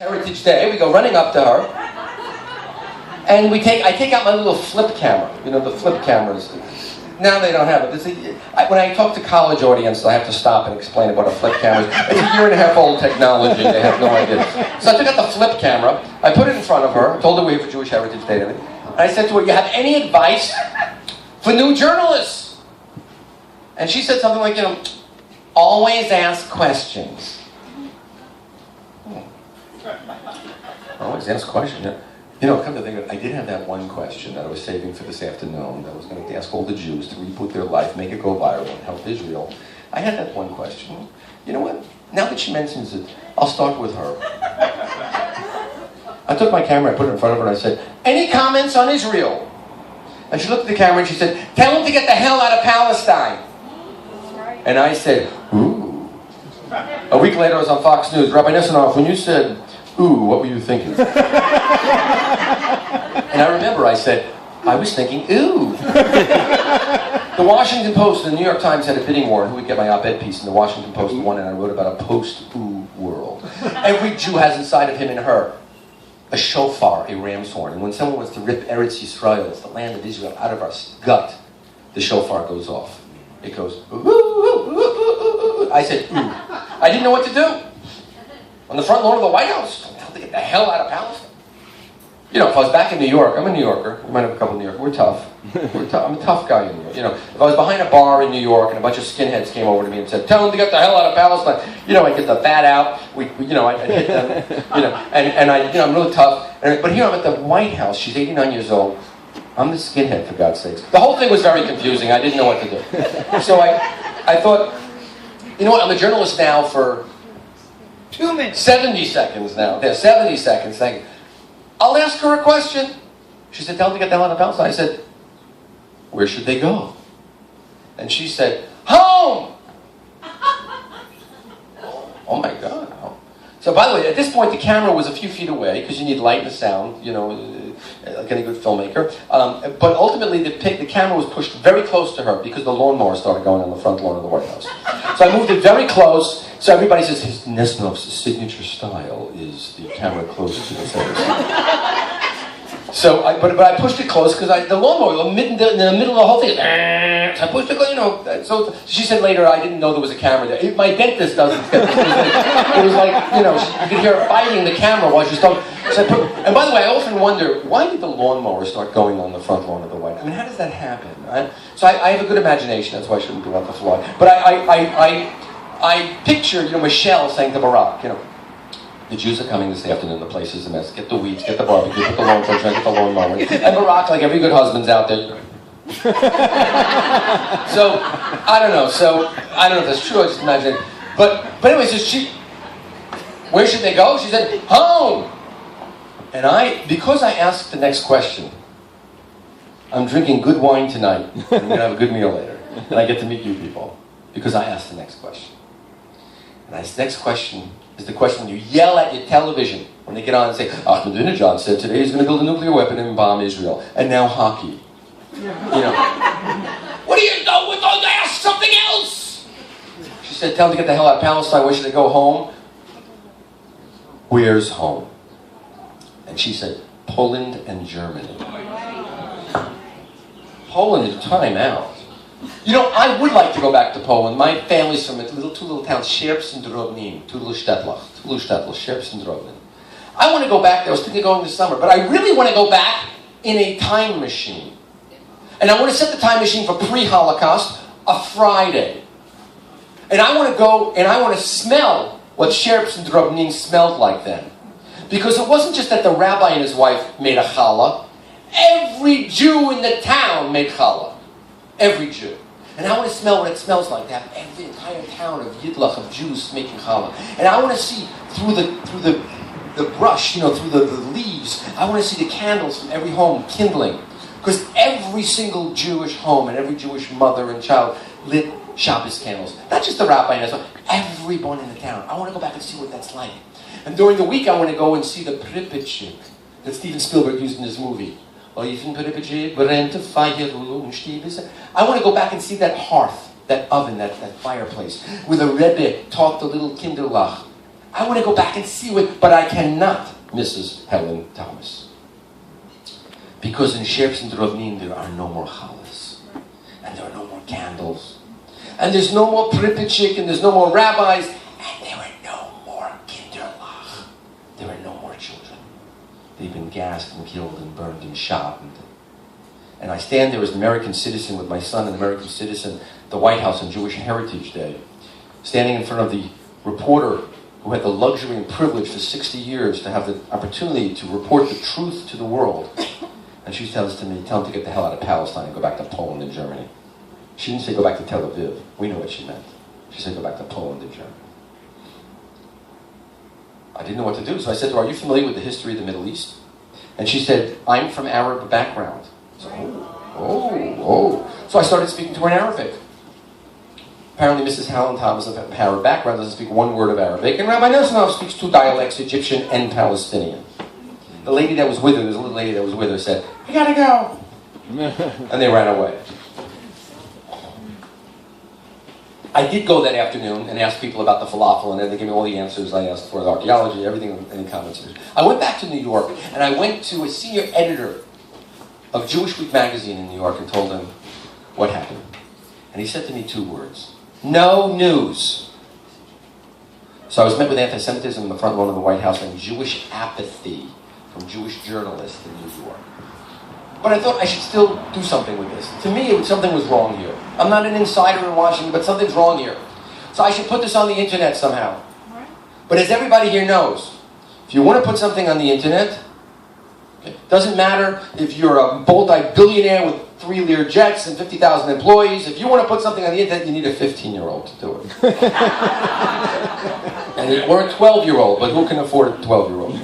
Heritage Day, we go running up to her, and I take out my little flip camera, the flip cameras. Now they don't have it. When I talk to college audiences, I have to stop and explain about a flip camera. It's a year-and-a-half old technology, they have no idea. So I took out the flip camera, I put it in front of her, told her we were for Jewish Heritage Day and everything, and I said to her, you have any advice for new journalists? And she said something like, always ask questions. Always ask questions, come to think of it, I did have that one question that I was saving for this afternoon that I was going to ask all the Jews to reboot their life, make it go viral, and help Israel. I had that one question. You know what? Now that she mentions it, I'll start with her. I took my camera, I put it in front of her, and I said, any comments on Israel? And she looked at the camera and she said, tell them to get the hell out of Palestine. And I said, ooh. A week later I was on Fox News. Rabbi Nesenoff, when you said, ooh, what were you thinking? And I remember I said, I was thinking, ooh. The Washington Post and the New York Times had a bidding war on who would get my op-ed piece, and the Washington Post won, and I wrote about a post-ooh world. Every Jew has inside of him and her a shofar, a ram's horn. And when someone wants to rip Eretz Yisrael, it's the land of Israel, out of our gut, the shofar goes off. It goes, ooh, ooh, ooh, ooh, ooh. I said, ooh. I didn't know what to do. On the front lawn of the White House, tell them to get the hell out of Palestine. If I was back in New York, I'm a New Yorker. We might have a couple of New Yorkers. We're tough. I'm a tough guy in New York. If I was behind a bar in New York and a bunch of skinheads came over to me and said, tell them to get the hell out of Palestine, I'd get the bat out. I'd hit them, and I'm really tough. But here I'm at the White House. She's 89 years old. I'm the skinhead, for God's sakes. The whole thing was very confusing. I didn't know what to do. So I thought, I'm a journalist now for 2 minutes. 70 seconds now. There's 70 seconds. Thank you. I'll ask her a question. She said, tell them to get the hell out of Palestine. I said, where should they go? And she said, home! Oh my God. Home. So by the way, at this point, the camera was a few feet away, because you need light and sound, like any good filmmaker. But ultimately, the camera was pushed very close to her, because the lawnmower started going on the front lawn of the White House. So I moved it very close. So everybody says, Nesenoff's signature style is the camera close to the face. So, but I pushed it close because the lawnmower in the middle of the whole thing. So I pushed it close, So she said later, I didn't know there was a camera there. My dentist doesn't. It was like, you could hear her fighting the camera while she's talking. So and by the way, I often wonder, why did the lawnmower start going on the front lawn of the White House? How does that happen? So I have a good imagination. That's why I shouldn't go out the floor. But I picture, Michelle saying to Barack, the Jews are coming this afternoon, the place is a mess. Get the weeds, get the barbecue, put the lawn furniture, get the lawnmower. And Barack, like every good husband's out there. So, I don't know. I don't know if that's true, I just imagine. But anyway, so where should they go? She said, home! And because I asked the next question, I'm drinking good wine tonight, and I'm going to have a good meal later. And I get to meet you people, because I asked the next question. And this next question is the question when you yell at your television when they get on and say, Ahmadinejad said today he's going to build a nuclear weapon and bomb Israel. And now hockey. What do you know? Don't ask something else! She said, tell them to get the hell out of Palestine. Where should they go? Home? Where's home? And she said, Poland and Germany. Poland, time out. I would like to go back to Poland. My family's from two little towns, Sierps and Drobnin, two little shtetl, Sierps and Drobnin. I want to go back there. I was thinking of going this summer, but I really want to go back in a time machine. And I want to set the time machine for pre-Holocaust, a Friday. And I want to go and I want to smell what Sierps and Drobnin smelled like then. Because it wasn't just that the rabbi and his wife made a challah. Every Jew in the town made challah. Every Jew. And I want to smell what it smells like to have every entire town of Yidlach, of Jews making challah. And I want to see through the brush, through the leaves, I want to see the candles from every home kindling. Because every single Jewish home and every Jewish mother and child lit Shabbos candles. Not just the rabbi and everyone in the town. I want to go back and see what that's like. And during the week I want to go and see the Pripyat that Steven Spielberg used in his movie. I want to go back and see that hearth, that oven, that fireplace, where the Rebbe taught the little kinderlach I want to go back and see what, but I cannot, Mrs. Helen Thomas. Because in Sherbs and Drovnin there are no more challahs. And there are no more candles. And there's no more pripetchik, and there's no more rabbis. And there are no more kinderlach. There are no more children. They've been gassed and killed and burned and shot. And I stand there as an American citizen with my son, an American citizen, at the White House on Jewish Heritage Day, standing in front of the reporter who had the luxury and privilege for 60 years to have the opportunity to report the truth to the world. And she tells to me, tell him to get the hell out of Palestine and go back to Poland and Germany. She didn't say go back to Tel Aviv. We know what she meant. She said go back to Poland and Germany. I didn't know what to do, so I said to her, are you familiar with the history of the Middle East? And she said, I'm from Arab background. So, So I started speaking to her in Arabic. Apparently Mrs. Helen Thomas of Arab background doesn't speak one word of Arabic, and Rabbi Nesenoff speaks two dialects, Egyptian and Palestinian. The lady that was with her, there's a little lady that was with her, said, I gotta go. And they ran away. I did go that afternoon and ask people about the falafel, and then they gave me all the answers I asked for, the archaeology, everything, any comments. I went back to New York, and I went to a senior editor of Jewish Week magazine in New York and told him what happened. And he said to me two words, no news. So I was met with anti-Semitism in the front lawn of the White House and Jewish apathy from Jewish journalists in New York. But I thought I should still do something with this. To me, something was wrong here. I'm not an insider in Washington, but something's wrong here. So I should put this on the internet somehow. But as everybody here knows, if you want to put something on the internet, it doesn't matter if you're a multi-billionaire with 3 Lear jets and 50,000 employees. If you want to put something on the internet, you need a 15-year-old to do it. Or a 12-year-old, but who can afford a 12-year-old?